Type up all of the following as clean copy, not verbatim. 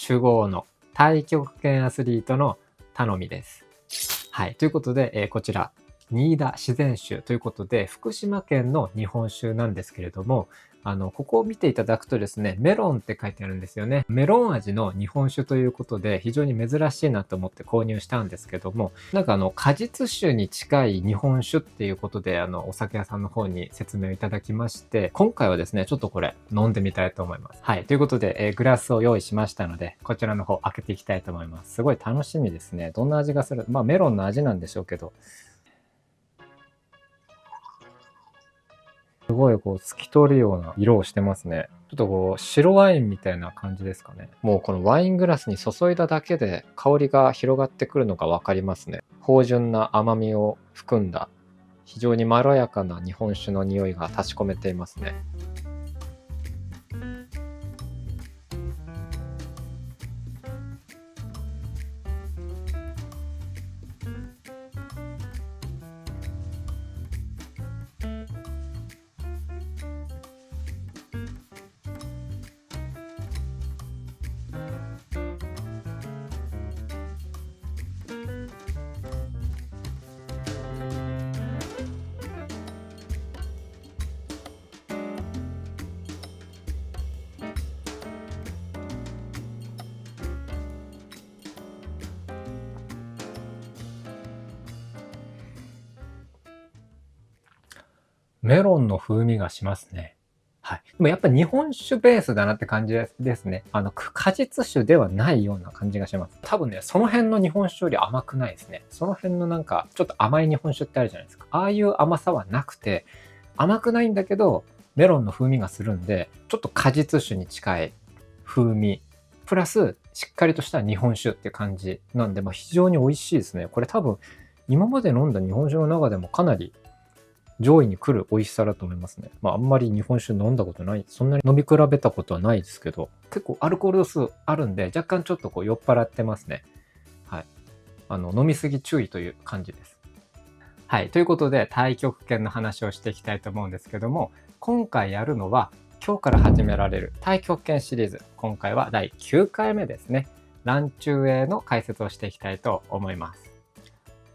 主語の太極拳アスリートの頼みです。はい、ということで、こちら新田自然酒ということで、福島県の日本酒なんですけれども、ここを見ていただくとですね、メロンって書いてあるんですよね。メロン味の日本酒ということで、非常に珍しいなと思って購入したんですけども、なんか果実酒に近い日本酒っていうことで、お酒屋さんの方に説明をいただきまして、今回はですね、ちょっとこれ飲んでみたいと思います。はい、ということで、グラスを用意しましたので、こちらの方開けていきたいと思います。すごい楽しみですね。どんな味がする？まあメロンの味なんでしょうけど、すごい透き通るような色をしてますね。ちょっと白ワインみたいな感じですかね。もうこのワイングラスに注いだだけで香りが広がってくるのがわかりますね。芳醇な甘みを含んだ非常にまろやかな日本酒の匂いが立ち込めていますね。メロンの風味がしますね。はい。でもやっぱ日本酒ベースだなって感じですね。果実酒ではないような感じがします。多分ね、その辺の日本酒より甘くないですね。その辺のなんか、ちょっと甘い日本酒ってあるじゃないですか。ああいう甘さはなくて、甘くないんだけど、メロンの風味がするんで、ちょっと果実酒に近い風味。プラス、しっかりとした日本酒っていう感じなんで、非常に美味しいですね。これ多分、今まで飲んだ日本酒の中でもかなり上位に来る美味しさだと思いますね。あんまり日本酒飲んだことない、そんなに飲み比べたことはないですけど、結構アルコール度数あるんで、若干ちょっと酔っ払ってますね。はい。飲みすぎ注意という感じです。はい。ということで、太極拳の話をしていきたいと思うんですけども、今回やるのは、今日から始められる太極拳シリーズ。今回は第9回目ですね。乱中英の解説をしていきたいと思います。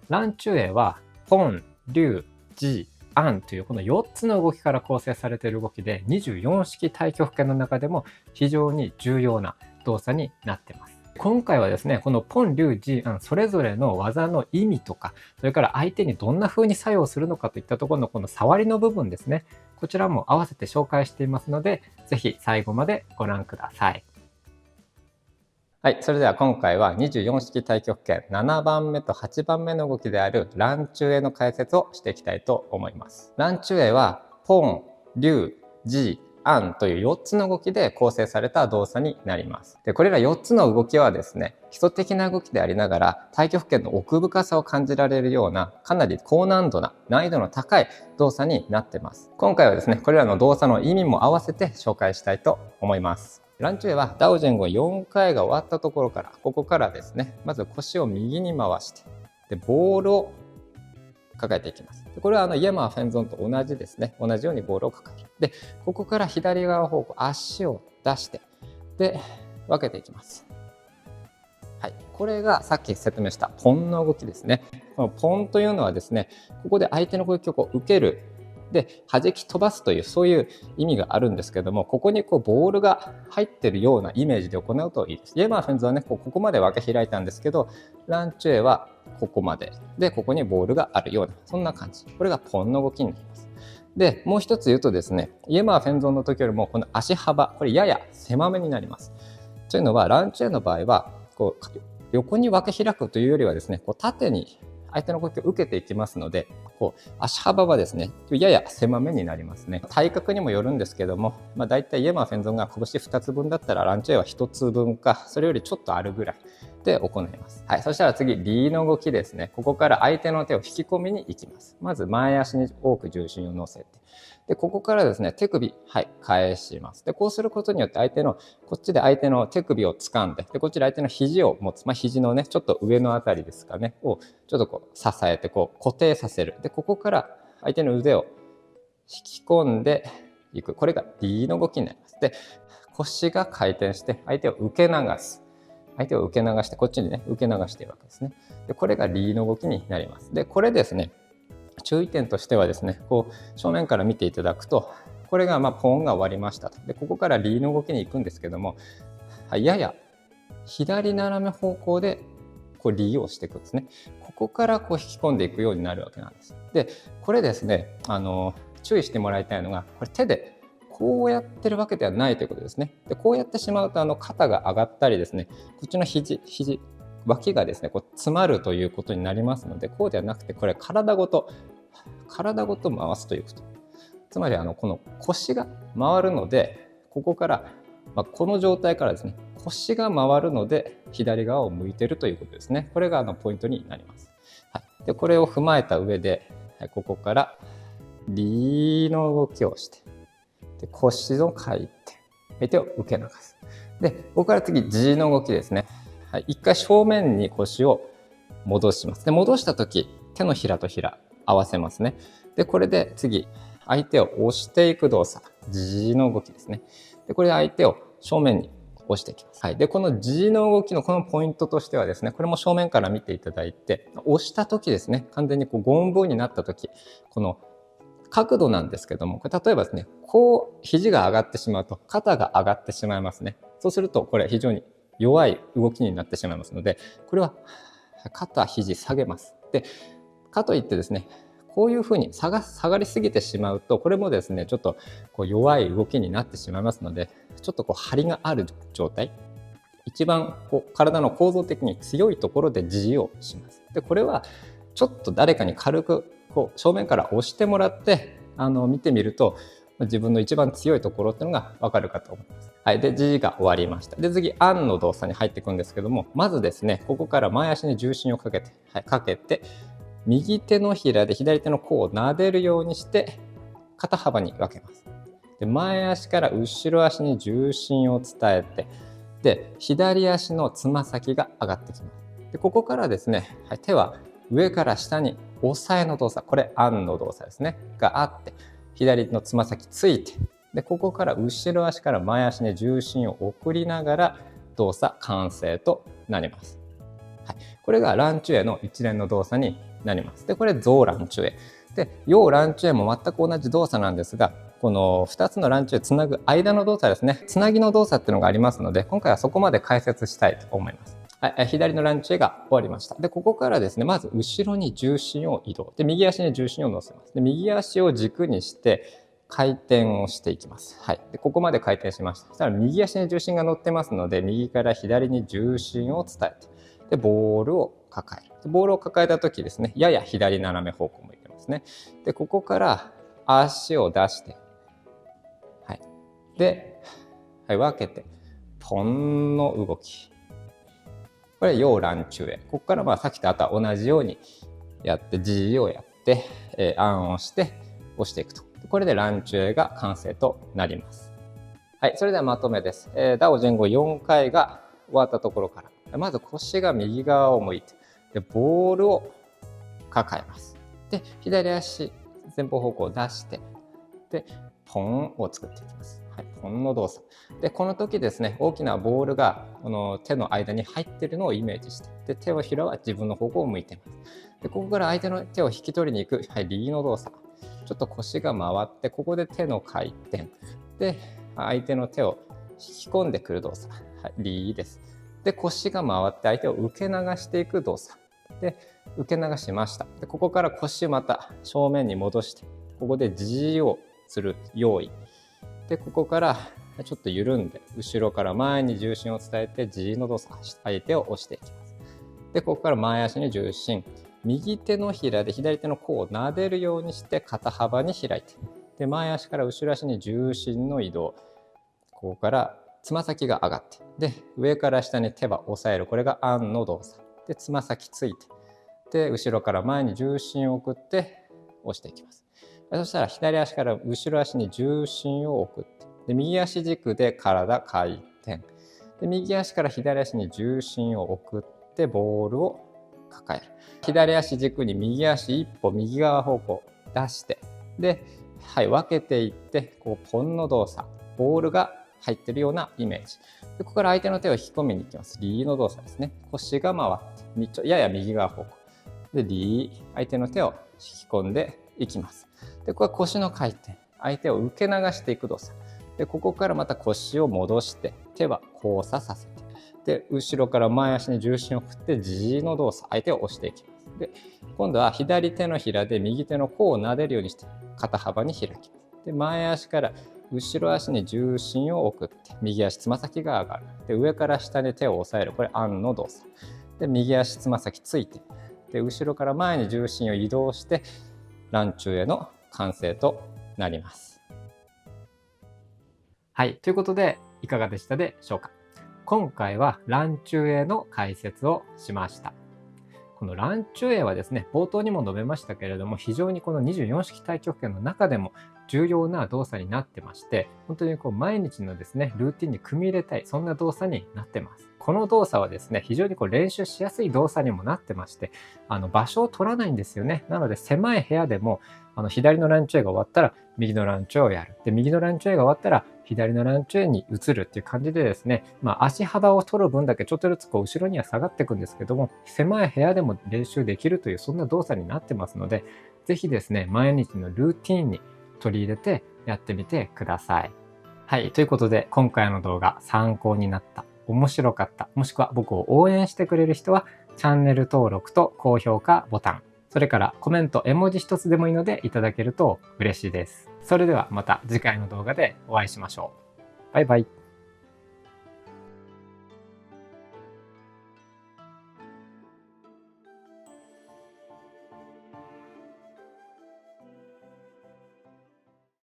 乱中英は、ポン、龍、ジー、アンというこの4つの動きから構成されている動きで、24式太極拳の中でも非常に重要な動作になっています。今回はですね、このポン、リュウ、ジー、アンそれぞれの技の意味とか、それから相手にどんな風に作用するのかといったところのこの触りの部分ですね、こちらも合わせて紹介していますので、ぜひ最後までご覧ください。はい、それでは今回は24式太極拳7番目と8番目の動きである乱中英の解説をしていきたいと思います。乱中英はポン、リュウ、ジー、アンという4つの動きで構成された動作になります。で、これら4つの動きはですね、基礎的な動きでありながら太極拳の奥深さを感じられるようなかなり高難度な難易度の高い動作になっています。今回はですね、これらの動作の意味も合わせて紹介したいと思います。乱中英はダオジェンゴ4回が終わったところから、ここからですね、まず腰を右に回して、でボールを抱えていきます。これはイエマーフェンゾンと同じですね。同じようにボールを抱える。で、ここから左側方向、足を出して、で、分けていきます。はい、これがさっき説明したポンの動きですね。このポンというのはですね、ここで相手の攻撃を受ける。で、弾き飛ばすというそういう意味があるんですけども、ここにボールが入ってるようなイメージで行うといいです。イエマーフェンズはね、ここまで分け開いたんですけど、ランチュエはここまでで、ここにボールがあるようなそんな感じ。これがポンの動きになります。で、もう一つ言うとですね、イエマーフェンゾンの時よりもこの足幅、これやや狭めになります。というのはランチュエの場合は横に分け開くというよりはですね、縦に相手の攻撃を受けていきますので、足幅はですね、やや狭めになりますね。体格にもよるんですけども、だいたいイエマーフェンゾンが拳2つ分だったらランチュエは1つ分か、それよりちょっとあるぐらいで行います。はい、そしたら次、リーの動きですね。ここから相手の手を引き込みに行きます。まず前足に多く重心を乗せて、でここからですね、手首、返します。でこうすることによってこっちで相手の手首を掴んで、こっちで相手の肘を持つ、肘のねちょっと上のあたりですかねをちょっと支えて固定させる。でここから相手の腕を引き込んでいく。これがリーの動きになります。で腰が回転して相手を受け流す。相手を受け流してこっちにね受け流しているわけですね。でこれがリーの動きになります。でこれですね、注意点としてはですね、こう正面から見ていただくと、これがポンが終わりましたと。でここからリーの動きに行くんですけども、やや左斜め方向でこうリーをしていくんですね。ここからこう引き込んでいくようになるわけなんです。でこれですね、注意してもらいたいのが、これ手でこうやってるわけではないということですね。でこうやってしまうと肩が上がったりですね、こっちの肘脇がですねこう詰まるということになりますので、こうではなくて、これ体ごと回すということ。つまりこの腰が回るので、ここから、この状態からですね、腰が回るので左側を向いているということですね。これがポイントになります。でこれを踏まえた上で、ここからリーの動きをして、で腰の回転、相手を受け流す。でここから次 G の動きですね。一回正面に腰を戻します。で戻した時、手のひらとひら合わせますね。でこれで次相手を押していく動作、 G の動きですね。でこれで相手を正面に押していきます。でこの G の動きのこのポイントとしてはですね、これも正面から見ていただいて、押した時ですね、完全にこうゴンブーになった時、この角度なんですけども、これ例えばですね、こう肘が上がってしまうと肩が上がってしまいますね。そうするとこれ非常に弱い動きになってしまいますので、これは肩肘下げます。でかといってですね、こういうふうに下がりすぎてしまうと、これもですねちょっとこう弱い動きになってしまいますので、ちょっとこう張りがある状態、一番こう体の構造的に強いところで G をします。でこれはちょっと誰かに軽くこう正面から押してもらって見てみると、自分の一番強いところっていうのが分かるかと思います。で G が終わりました。で次アンの動作に入っていくんですけども、まずですねここから前足に重心をかけて、右手のひらで左手の甲を撫でるようにして肩幅に分けます。で前足から後ろ足に重心を伝えて、で左足のつま先が上がってきます。でここからですね、手は上から下に押さえの動作、これアンの動作ですねがあって、左のつま先ついて、でここから後ろ足から前足に重心を送りながら動作完成となります。これがランチュエの一連の動作になります。でこれゾウランチュエで、ヨウランチュエも全く同じ動作なんですが、この2つのランチュエつなぐ間の動作ですね、つなぎの動作っていうのがありますので、今回はそこまで解説したいと思います。左のランチュエが終わりました。でここからですね、まず後ろに重心を移動で、右足に重心を乗せます。で右足を軸にして回転をしていきます。でここまで回転しました。そしたら右足に重心が乗ってますので、右から左に重心を伝えて、でボールを抱える。ボールを抱えた時ですね、やや左斜め方向向いてますね。でここから足を出して、で、分けてポンの動き、これヨウランチュエ。ここからさっきとあとは同じようにやって G をやって、アンをして押していくと、これでランチュエが完成となります。それではまとめです。ダオ前後4回が終わったところから、まず腰が右側を向いて、でボールを抱えます。で左足前方方向を出して、でポンを作っていきます。ポンの動作で、この時ですね、大きなボールがこの手の間に入っているのをイメージして、で手のひらは自分の方向を向いています。でここから相手の手を引き取りに行く、リーの動作、ちょっと腰が回って、ここで手の回転で相手の手を引き込んでくる動作、リーです。で腰が回って相手を受け流していく動作で、受け流しました。でここから腰また正面に戻して、ここで G をする用意で、ここからちょっと緩んで後ろから前に重心を伝えて G の動作、相手を押していきます。でここから前足に重心、右手のひらで左手の甲を撫でるようにして肩幅に開いて、で前足から後ろ足に重心の移動、ここからつま先が上がって、で上から下に手は押さえる、これがアンの動作で、つま先ついて、で後ろから前に重心を送って押していきます。そしたら左足から後ろ足に重心を送って、で右足軸で体回転で、右足から左足に重心を送ってボールを抱える。左足軸に右足一歩右側方向出して、で、分けていってこうポンの動作、ボールが入ってるようなイメージ。でここから相手の手を引き込みに行きます。リーの動作ですね。腰が回ってやや右側方向でリー、相手の手を引き込んでいきます。でここは腰の回転、相手を受け流していく動作で、ここからまた腰を戻して手は交差させて、で後ろから前足に重心を振って G の動作、相手を押していきます。で今度は左手のひらで右手の甲を撫でるようにして肩幅に開きます。で前足から後ろ足に重心を送って右足つま先が上がる。で上から下に手を押さえる、これアンの動作で、右足つま先ついて、で後ろから前に重心を移動してランチューへの完成となります。はい、ということでいかがでしたでしょうか。今回はランチューエの解説をしました。このランチューエはですね、冒頭にも述べましたけれども、非常にこの24式太極拳の中でも重要な動作になってまして、本当に毎日のですね、ルーティンに組み入れたい、そんな動作になってます。この動作はですね、非常に練習しやすい動作にもなってまして、場所を取らないんですよね。なので狭い部屋でも左のランチューエが終わったら右のランチューエをやる。で、右のランチューエが終わったら左のランチューエに移るっていう感じでですね、足幅を取る分だけちょっとずつ後ろには下がっていくんですけども、狭い部屋でも練習できるというそんな動作になってますので、ぜひですね、毎日のルーティンに取り入れてやってみてください。はい、ということで今回の動画参考になった、面白かった、もしくは僕を応援してくれる人はチャンネル登録と高評価ボタン、それからコメント、絵文字一つでもいいのでいただけると嬉しいです。それではまた次回の動画でお会いしましょう。バイバイ。